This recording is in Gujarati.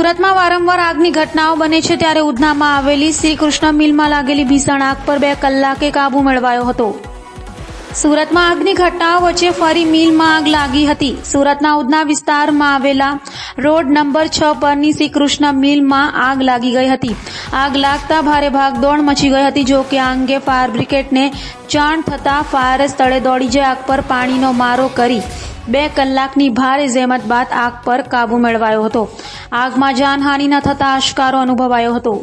સુરતમાં વારંવાર આગની ઘટનાઓ બને છે ત્યારે ઉધનામાં આવેલી શ્રી કૃષ્ણ મિલમાં લાગેલી ભીષણ આગ પર 2 કલાકે કાબુ મેળવાયો હતો। સુરતમાં આગની ઘટનાઓ વચ્ચે ફરી મિલમાં આગ લાગી હતી। સુરતના ઉધના વિસ્તારમાં આવેલા રોડ નંબર 6 પરની શ્રી કૃષ્ણ મિલમાં આગ લાગી ગઈ હતી। આગ લાગતા ભારે ભાગદોડ મચી ગઈ હતી। જો કે આ અંગે ફાયર બ્રિગેડને જાણ થતાં ફાયર સ્થળે દોડી જઈ આગ પર પાણીનો મારો કરી 2 કલાકની ભારે જહેમત બાદ આગ પર કાબુ મેળવાયો હતો। આગમાં જાનહાનિ ન થતાં આશકારો અનુભવાયો હતો।